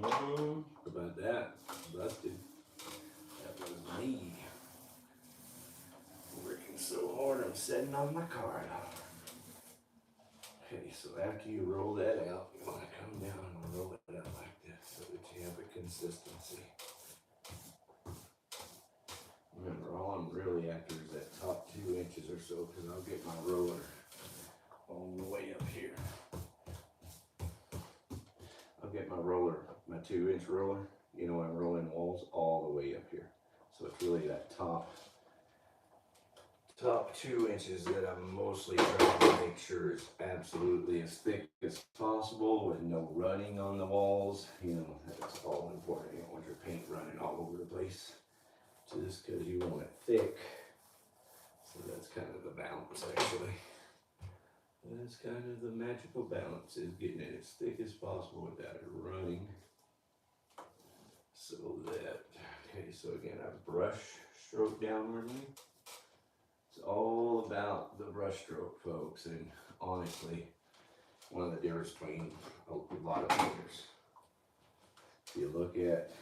How about that? Busted. That was me. Working so hard, I'm sitting on my car now. Okay, so after you roll that out, you want to come down and roll it out like this so that you have a consistency. Remember, all I'm really after is that top 2 inches or so, because I'll get my roller all the way up here. I'll get my roller, my 2-inch roller, you know, I'm rolling walls all the way up here. So it's really that top 2 inches that I'm mostly trying to make sure is absolutely as thick as possible with no running on the walls. You know, that's all important. You don't want your paint running all over the place just because you want it thick. So that's kind of the balance, actually. That's kind of the magical balance, is getting it as thick as possible without it running. So that, okay, so again, I brush stroke downwardly. It's all about the brush stroke, folks, and honestly, one of the differences between a lot of painters. If you look at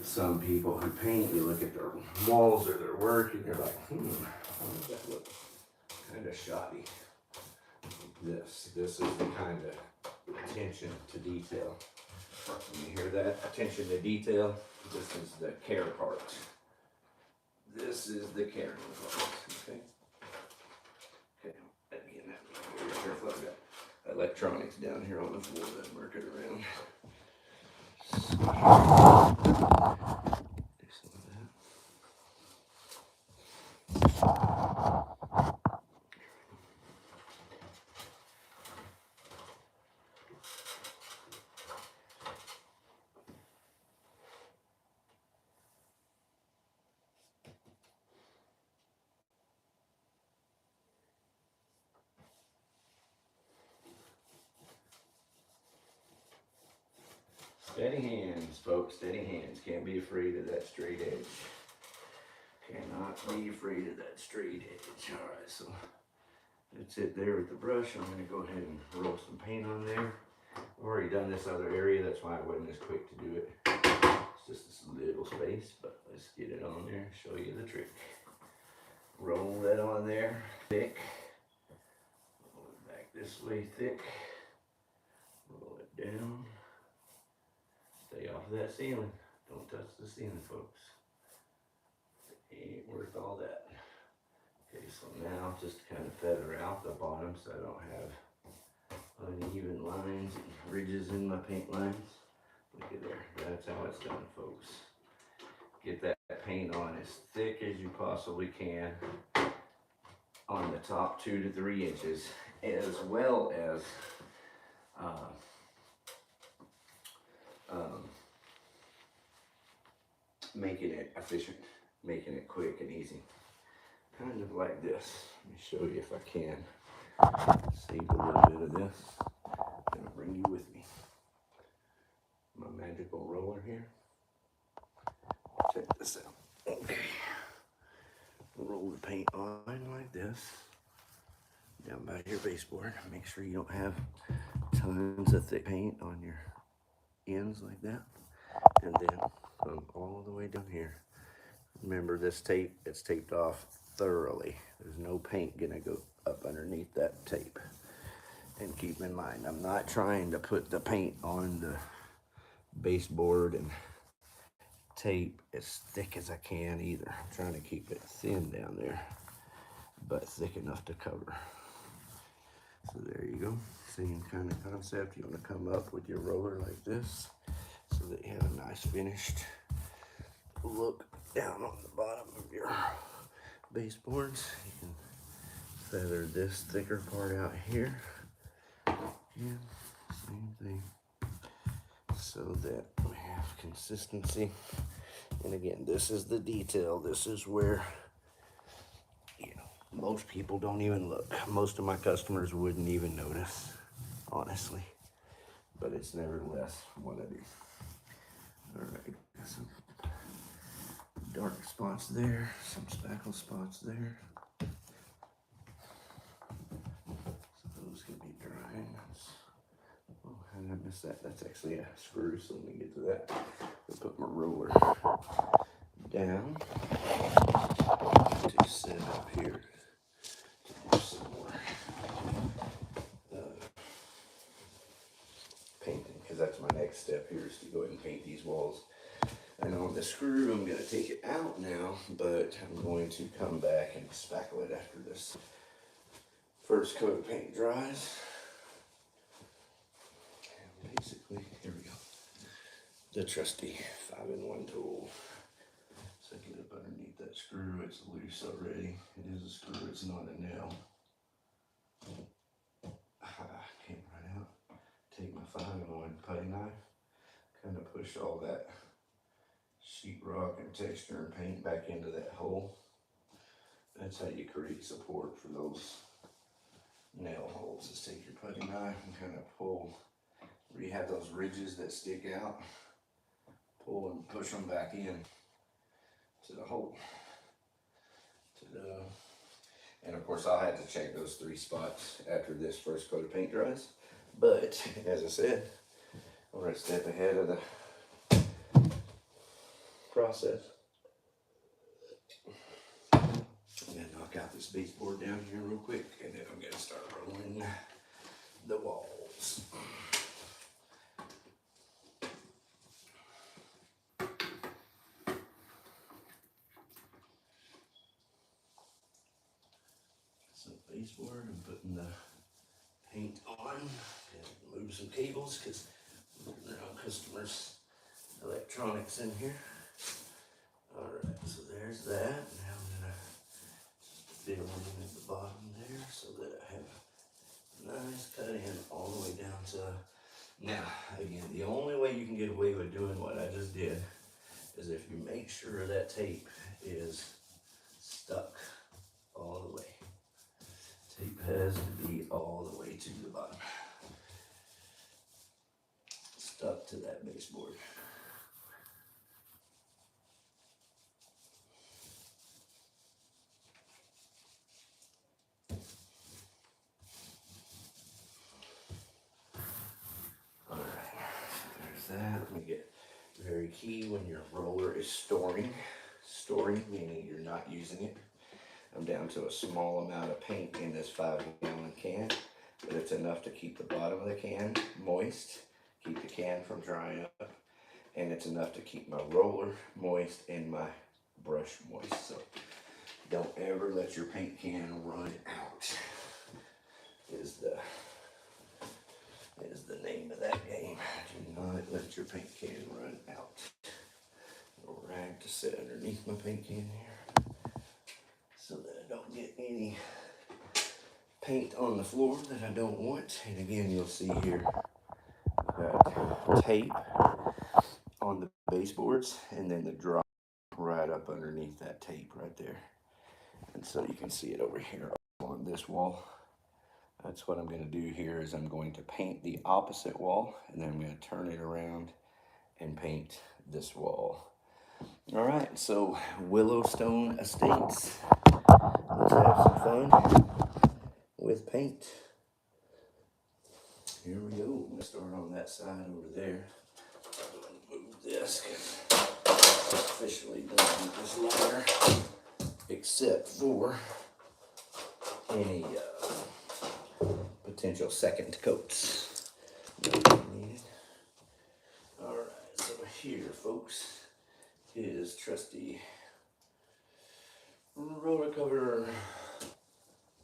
some people who paint, you look at their walls or their work, and you're like, how does that look? Kind of shoddy. This is the kind of attention to detail. When you hear that, attention to detail, this is the care part. This is the caring part, okay? Okay, again, be careful. I've got electronics down here on the floor that work it around. Do some of that. Steady hands, folks, steady hands. Can't be afraid of that straight edge. Cannot be afraid of that straight edge. All right, so that's it there with the brush. I'm going to go ahead and roll some paint on there. I've already done this other area, that's why I wasn't as quick to do it. It's just this little space, but let's get it on there, show you the trick. Roll that on there, thick. Roll it back this way, thick. Roll it down. Stay off of that ceiling. Don't touch the ceiling, folks. It ain't worth all that. Okay, so now just kind of feather out the bottom so I don't have uneven lines and ridges in my paint lines. Look at there. That's how it's done, folks. Get that paint on as thick as you possibly can on the top 2 to 3 inches, as well as making it efficient, making it quick and easy. Kind of like this. Let me show you if I can. Save a little bit of this. I'm gonna bring you with me. My magical roller here. Check this out. Okay. Roll the paint on like this. Down by your baseboard. Make sure you don't have tons of thick paint on your ends like that. And then come all the way down here. Remember this tape, it's taped off thoroughly. There's no paint gonna go up underneath that tape. And keep in mind, I'm not trying to put the paint on the baseboard and tape as thick as I can either. I'm trying to keep it thin down there, but thick enough to cover. So there you go. Same kind of concept. You want to come up with your roller like this so that you have a nice finished look down on the bottom of your baseboards. You can feather this thicker part out here. And same thing, so that we have consistency. And again, this is the detail. This is where, you know, most people don't even look. Most of my customers wouldn't even notice, honestly. But it's nevertheless what I do. All right, some dark spots there, some spackle spots there. So those can be drying. We'll have did I miss that? That's actually a screw, so let me get to that. I'll put my roller down to set up here to do some more painting, because that's my next step here, is to go ahead and paint these walls. And on the screw, I'm going to take it out now, but I'm going to come back and spackle it after this first coat of paint dries. And basically, here we go. The trusty 5-in-1 tool. So I get up underneath that screw. It's loose already. It is a screw, it's not a nail. Came right out. Take my 5-in-1 putty knife, kind of push all that sheetrock and texture and paint back into that hole. That's how you create support for those nail holes. Just take your putty knife and kind of pull where you have those ridges that stick out. Pull and push them back in to the hole. And of course I'll have to check those 3 spots after this first coat of paint dries. But as I said, we're a step ahead of the process. I'm gonna knock out this baseboard down here real quick, and then I'm gonna start rolling the walls. So baseboard, I'm putting the paint on, and move some cables because there are customers' electronics in here. Alright, so there's that. Now I'm going to fill in at the bottom there so that I have a nice cut in all the way down to. Now, again, the only way you can get away with doing what I just did is if you make sure that tape is stuck all the way. Tape has to be all the way to the bottom. Stuck to that baseboard. That. Let me get very key when your roller is storing, meaning you're not using it. I'm down to a small amount of paint in this 5-gallon can, but it's enough to keep the bottom of the can moist, keep the can from drying up, and it's enough to keep my roller moist and my brush moist. So don't ever let your paint can run out, is the name of that game. Do not let your paint can run out. A rag to sit underneath my paint can here so that I don't get any paint on the floor that I don't want. And again, you'll see here I've got tape on the baseboards and then the drop right up underneath that tape right there. And so you can see it over here on this wall. That's what I'm going to do here is I'm going to paint the opposite wall and then I'm going to turn it around and paint this wall. All right, so WillowStone Estates. Let's have some fun with paint. Here we go. I'm going to start on that side over there. I'm going to move this because it's officially done with this layer, except for any potential second coats. Alright, so here, folks, is trusty roller cover.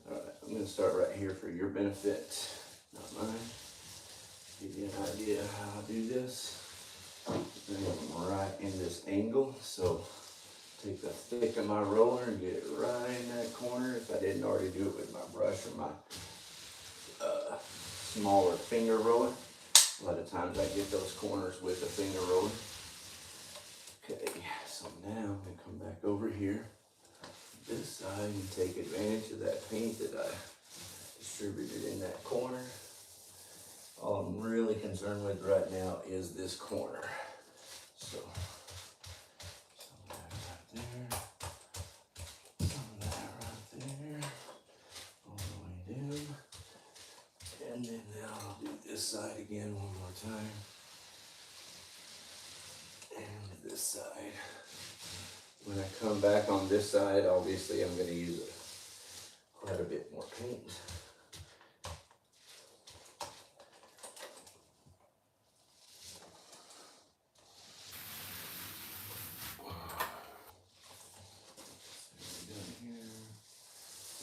Alright, I'm going to start right here for your benefit, not mine. Give you an idea how I do this. I'm right in this angle, so take the thick of my roller and get it right in that corner. If I didn't already do it with my brush or my smaller finger roller. A lot of times I get those corners with the finger roller. Okay, so now I'm going to come back over here this side and take advantage of that paint that I distributed in that corner. All I'm really concerned with right now is this corner. So some of that right there, some of that right there, all the way down. And then I'll do this side again one more time. And this side. When I come back on this side, obviously I'm going to use quite a bit more paint.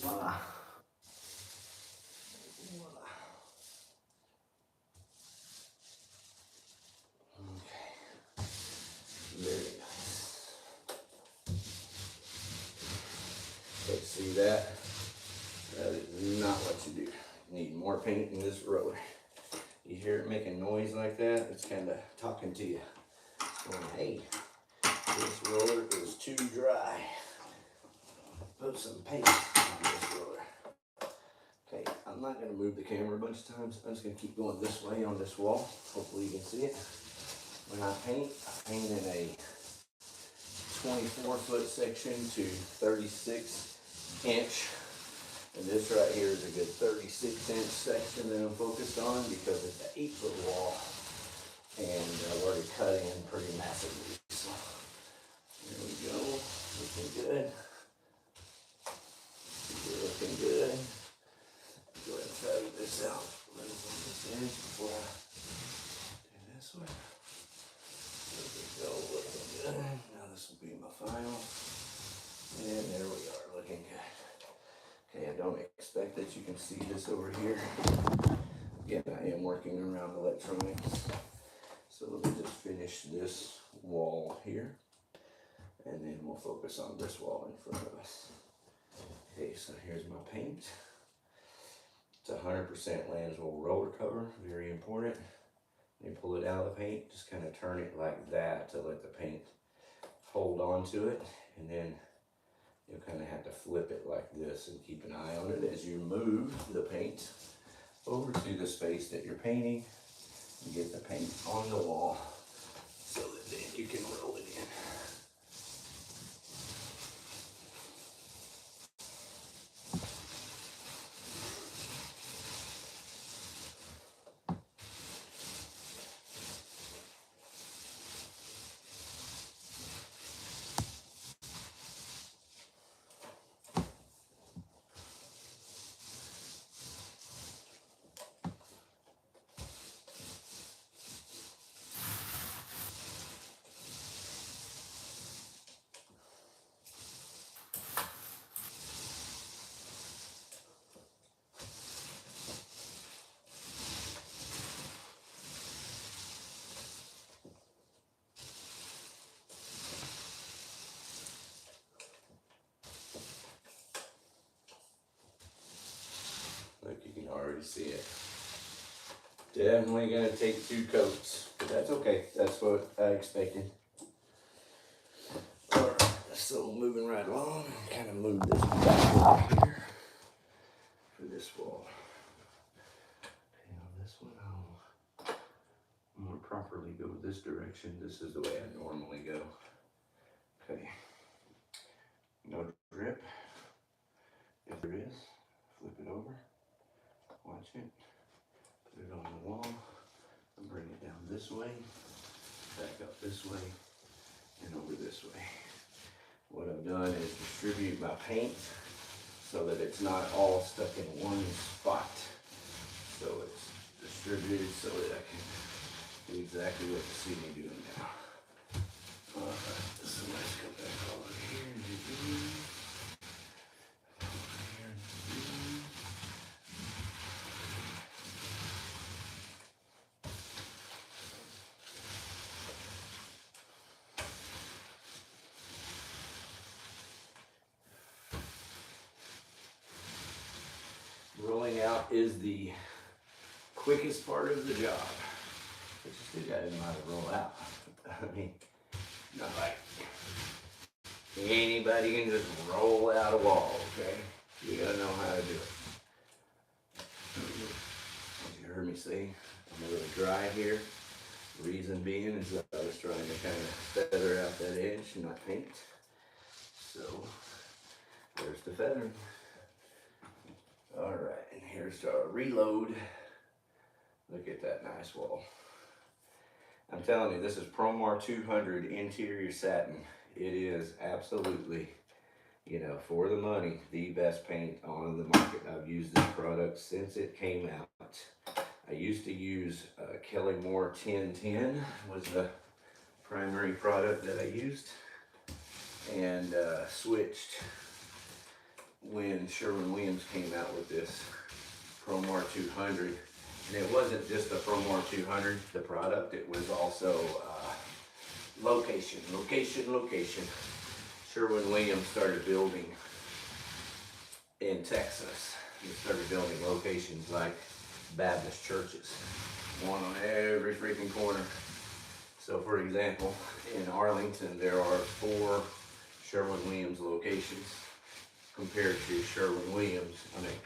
Voila. Voila. Okay. Very nice. Okay, see that? That is not what you do. You need more paint in this roller. You hear it making noise like that? It's kind of talking to you. Going, hey, this roller is too dry. Put some paint on this roller. Okay, I'm not going to move the camera a bunch of times. I'm just going to keep going this way on this wall. Hopefully you can see it. When I paint in a 24-foot section to 36-inch. And this right here is a good 36-inch section that I'm focused on because it's an 8-foot wall. And I've already cut in pretty massively. So here we go. Looking good. Looking good. Go ahead and feather this out. Let it on this edge before I do this one. There we go. Looking good. Now this will be my final. And there we are. Looking good. Okay, I don't expect that you can see this over here. Again, I am working around electronics. So let me just finish this wall here. And then we'll focus on this wall in front of us. Okay, so here's my paint. It's 100% Lansville roller cover, very important. When you pull it out of the paint, just kind of turn it like that to let the paint hold on to it. And then you'll kind of have to flip it like this and keep an eye on it as you move the paint over to the space that you're painting and get the paint on the wall so that then you can roll it in. Look, you can already see it. Definitely gonna take 2 coats, but that's okay. That's what I expected. All right, so moving right along, kind of move this back over here for this wall. Okay, on this one, I'm gonna properly go this direction. This is the way I normally go. Okay, no drip. If there is, flip it over. Watch it. Put it on the wall. And bring it down this way. Back up this way. And over this way. What I've done is distribute my paint so that it's not all stuck in one spot. So it's distributed so that I can do exactly what you see me doing now. Alright, so let's go back over here and do these. Rolling out is the quickest part of the job. But you still gotta know how to roll out. I mean, not like anybody can just roll out a wall, okay? You gotta know how to do it. As you heard me say, I'm a little dry here. Reason being is that I was trying to kind of feather out that edge, not paint. So, there's the feathering. All right, and here's our reload Look at that nice wall. I'm telling you, this is Promar 200 interior satin. It is absolutely, you know, for the money, the best paint on the market. I've used this product since it came out. I used to use Kelly Moore 1010 was the primary product that I used, and switched when Sherwin-Williams came out with this Promar 200. And it wasn't just a Promar 200, the product, it was also location. Sherwin-Williams started building in Texas. They started building locations like Baptist churches, one on every freaking corner. So for example, in Arlington, there are 4 Sherwin-Williams locations compared to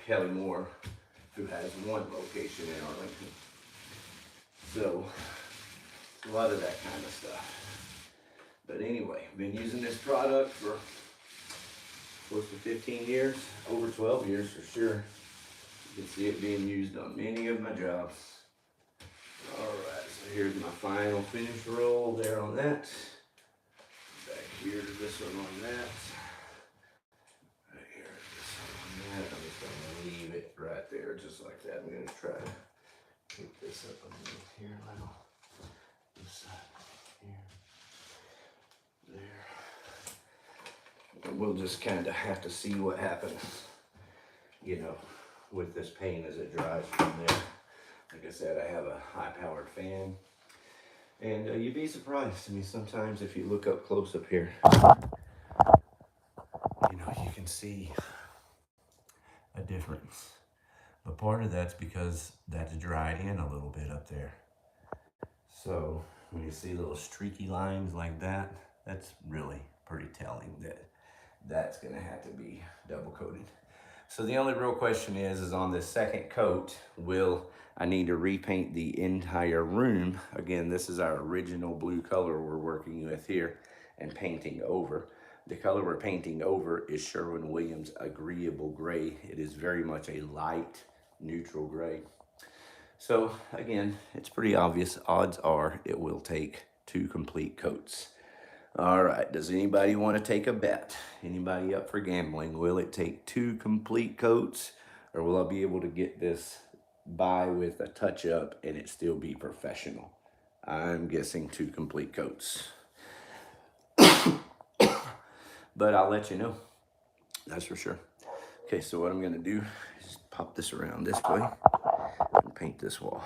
Kelly Moore, who has 1 location in Arlington. So a lot of that kind of stuff. But anyway, I've been using this product for close to 15 years, over 12 years for sure. You can see it being used on many of my jobs. All right, so here's my final finish roll there on that. Back here to this one on that. Right here to this one on that. I'm just gonna leave it right there just like that. I'm gonna try to pick this up underneath here a little. This side here. There. And we'll just kind of have to see what happens, you know, with this paint as it dries from there. Like I said, I have a high-powered fan, and you'd be surprised. I mean, sometimes if you look up close up here, you know, you can see a difference. But part of that's because that's dried in a little bit up there. So when you see little streaky lines like that, that's really pretty telling that that's gonna have to be double coated. So the only real question is on this second coat, will I need to repaint the entire room? Again, this is our original blue color we're working with here and painting over. The color we're painting over is Sherwin-Williams Agreeable Gray. It is very much a light neutral gray. So again, it's pretty obvious. Odds are it will take 2 complete coats. All right, does anybody want to take a bet? Anybody up for gambling? Will it take 2 complete coats, or will I be able to get this by with a touch-up and it still be professional? I'm guessing 2 complete coats. But I'll let you know. That's for sure. Okay, so what I'm gonna do is pop this around this way and paint this wall.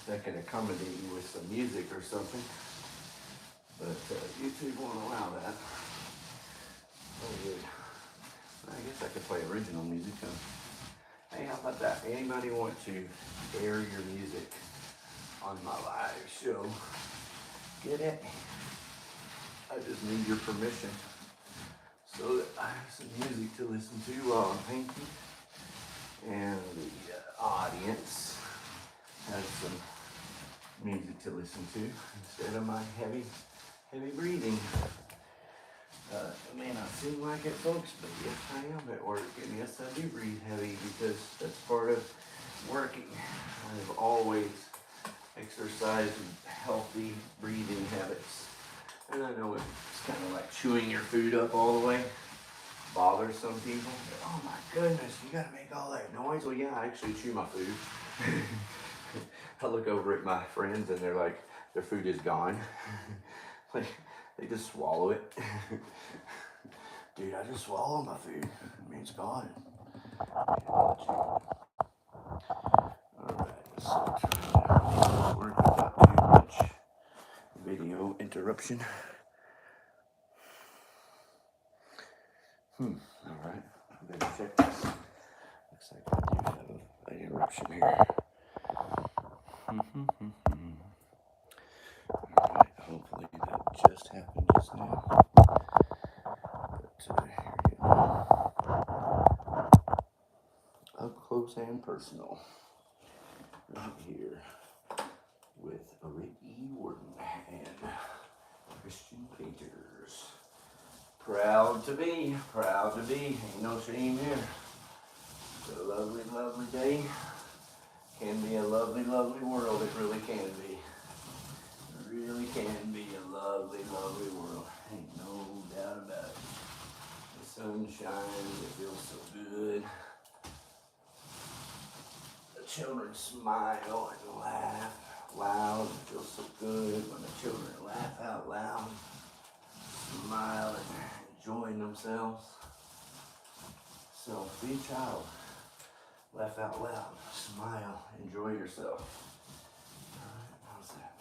that could accommodate you with some music or something. But YouTube won't allow that. Oh, good. I guess I could play original music. Hey, how about that? Anybody want to air your music on my live show? Get it? I just need your permission so that I have some music to listen to while I'm painting, and the audience has some music to listen to instead of my heavy breathing. It may not seem like it, folks, but yes, I am at work, and yes, I do breathe heavy because that's part of working. I've always exercised healthy breathing habits, and I know it's kind of like chewing your food up all the way. Bothers some people. But, oh my goodness, you gotta make all that noise. Well, yeah, I actually chew my food. I look over at my friends, and they're like, their food is gone. Like, they just swallow it. Dude, I just swallow my food. I mean, it's gone. Alright, so trying to work without too much video interruption. Alright, I better check this. Looks like I do have an interruption here. Alright, hopefully that just happened just now. But here we go. Up close and personal. Right here with Ricky Warden and Christian Painters. Proud to be. Ain't no shame here. It's a lovely, lovely day. Can be a lovely, lovely world. It really can be. It really can be a lovely, lovely world. Ain't no doubt about it. The sun shines. It feels so good. The children smile and laugh loud. It feels so good when the children laugh out loud, smile and enjoying themselves. So be a child. Laugh out loud. Smile. Enjoy yourself. Alright, how's that?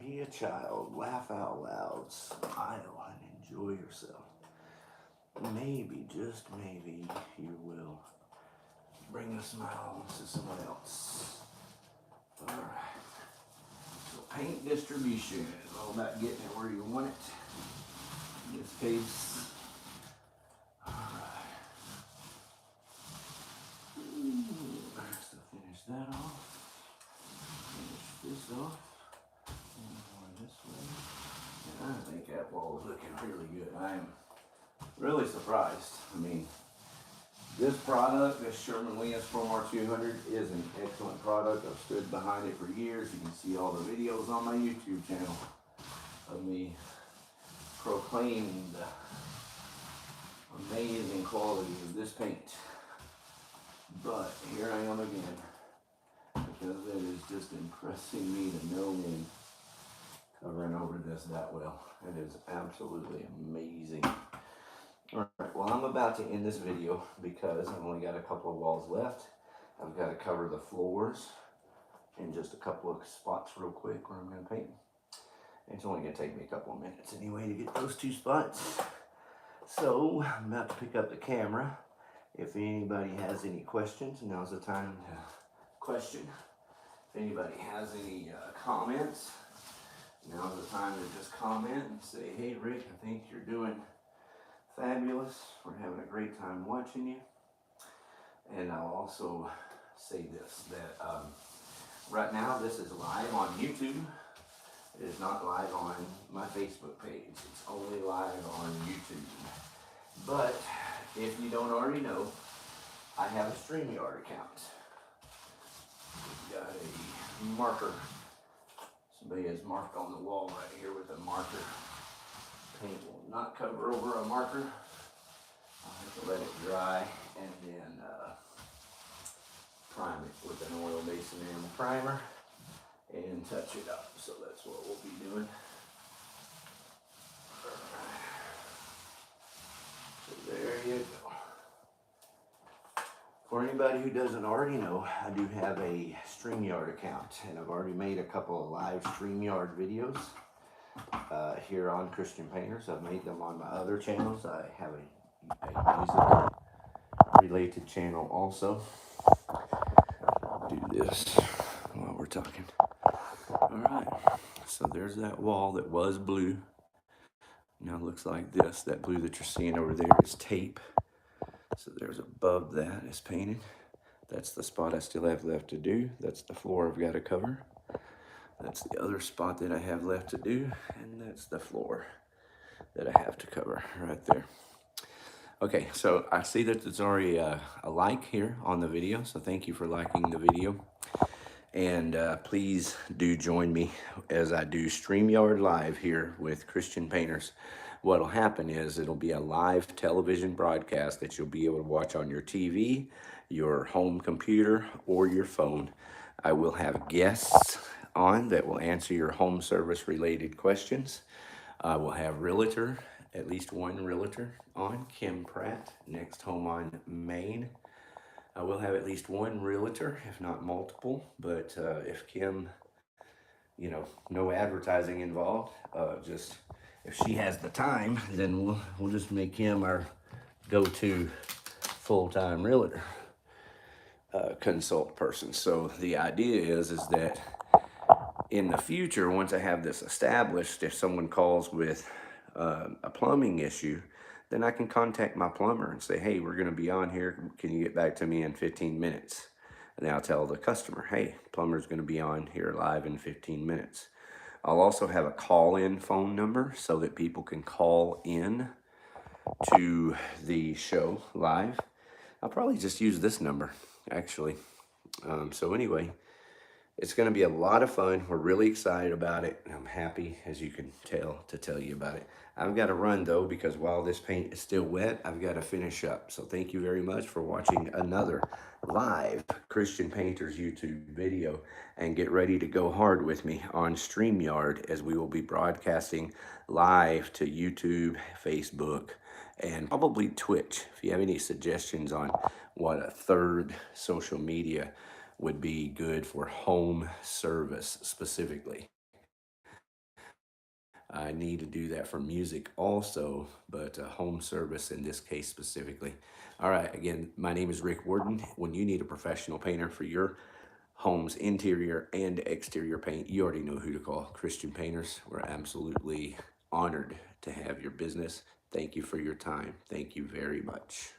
Be a child. Laugh out loud. Smile and enjoy yourself. Maybe, just maybe, you will bring a smile to someone else. Alright. So paint distribution is all about getting it where you want it. In this case. Alright. So finish that off. Finish this off. And more this way. And I think that wall is looking really good. I am really surprised. I mean, this product, this Sherwin-Williams Promar 200, is an excellent product. I've stood behind it for years. You can see all the videos on my YouTube channel of me proclaiming the amazing quality of this paint. But here I am again, because it is just impressing me to no end covering over this that well. It is absolutely amazing. Alright, well, I'm about to end this video because I've only got a couple of walls left. I've got to cover the floors in just a couple of spots real quick where I'm going to paint. It's only going to take me a couple of minutes anyway to get those two spots. So, I'm about to pick up the camera. If anybody has any questions, now's the time to question. If anybody has any comments, now's the time to just comment and say, hey Rick, I think you're doing fabulous. We're having a great time watching you. And I'll also say this, that right now this is live on YouTube. It is not live on my Facebook page. It's only live on YouTube. But if you don't already know, I have a StreamYard account. We've got a marker. Somebody has marked on the wall right here with a marker. Paint will not cover over a marker. I'll have to let it dry and then prime it with an oil-based enamel primer and touch it up. So that's what we'll be doing. So there you go. For anybody who doesn't already know, I do have a StreamYard account, and I've already made a couple of live StreamYard videos here on Christian Painters. I've made them on my other channels. I have a music related channel also. Do this while we're talking. All right, so there's that wall that was blue. Now it looks like this. That blue that you're seeing over there is tape. So there's above that is painted. That's the spot I still have left to do. That's the floor I've got to cover. That's the other spot that I have left to do. And that's the floor that I have to cover right there. Okay, so I see that there's already a like here on the video. So thank you for liking the video. And please do join me as I do StreamYard Live here with Christian Painters. What'll happen is it'll be a live television broadcast that you'll be able to watch on your TV, your home computer, or your phone. I will have guests on that will answer your home service related questions. I will have realtor, at least one realtor on, Kim Pratt, next home on Main. I will have at least one realtor, if not multiple, but if Kim, you know, no advertising involved, just if she has the time, then we'll just make him our go-to full-time realtor consult person. So the idea is that in the future, once I have this established, if someone calls with a plumbing issue, then I can contact my plumber and say, hey, we're going to be on here. Can you get back to me in 15 minutes? And then I'll tell the customer, hey, plumber's going to be on here live in 15 minutes. I'll also have a call-in phone number so that people can call in to the show live. I'll probably just use this number, actually. So anyway, it's going to be a lot of fun. We're really excited about it. And I'm happy, as you can tell, to tell you about it. I've got to run, though, because while this paint is still wet, I've got to finish up. So thank you very much for watching another live Christian Painters YouTube video. And get ready to go hard with me on StreamYard, as we will be broadcasting live to YouTube, Facebook, and probably Twitch. If you have any suggestions on what a third social media would be good for home service specifically. I need to do that for music also, but home service in this case specifically. All right, again, my name is Rick Warden. When you need a professional painter for your home's interior and exterior paint, you already know who to call. Christian Painters. We're absolutely honored to have your business. Thank you for your time. Thank you very much.